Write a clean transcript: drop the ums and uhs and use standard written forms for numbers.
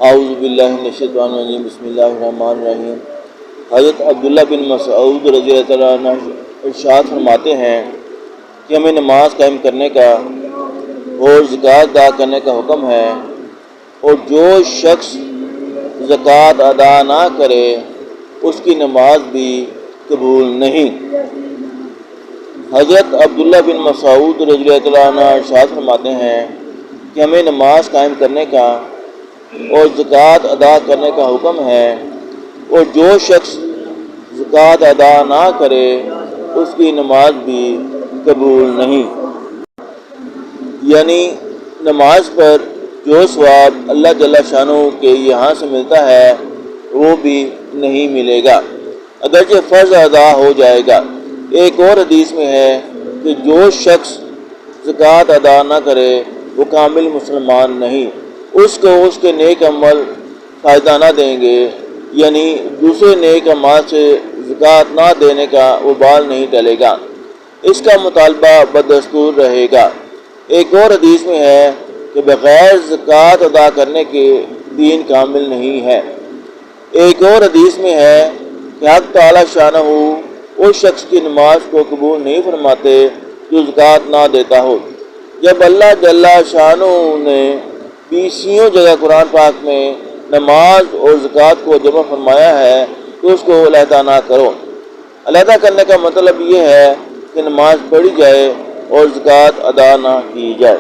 اعوذ باللہ من الشیطان الرجیم، بسم اللہ الرحمن الرحیم۔ حضرت عبداللہ بن مسعود رضی اللہ تعالیٰ عنہ ارشاد فرماتے ہیں کہ ہمیں نماز قائم کرنے کا اور زکوٰۃ ادا کرنے کا حکم ہے، اور جو شخص زکوٰۃ ادا نہ کرے اس کی نماز بھی قبول نہیں۔ حضرت عبداللہ بن مسعود رضی اللہ تعالیٰ عنہ ارشاد فرماتے ہیں کہ ہمیں نماز قائم کرنے کا اور زکوٰۃ ادا کرنے کا حکم ہے، اور جو شخص زکوٰۃ ادا نہ کرے اس کی نماز بھی قبول نہیں۔ یعنی نماز پر جو ثواب اللہ جل شانہ کے یہاں سے ملتا ہے وہ بھی نہیں ملے گا، اگرچہ فرض ادا ہو جائے گا۔ ایک اور حدیث میں ہے کہ جو شخص زکوٰۃ ادا نہ کرے وہ کامل مسلمان نہیں، اس کو اس کے نیک عمل فائدہ نہ دیں گے، یعنی دوسرے نیک عمل سے زکوٰۃ نہ دینے کا وبال نہیں ٹلے گا، اس کا مطالبہ بدستور رہے گا۔ ایک اور حدیث میں ہے کہ بغیر زکوٰۃ ادا کرنے کے دین کامل نہیں ہے۔ ایک اور حدیث میں ہے کہ حق تعالی شانہ اس شخص کی نماز کو قبول نہیں فرماتے جو زکوٰۃ نہ دیتا ہو۔ جب اللہ جل شانہ نے 20 جگہ قرآن پاک میں نماز اور زکوٰۃ کو جمع فرمایا ہے تو اس کو علیحدہ نہ کرو۔ علیحدہ کرنے کا مطلب یہ ہے کہ نماز پڑھی جائے اور زکوٰۃ ادا نہ کی جائے۔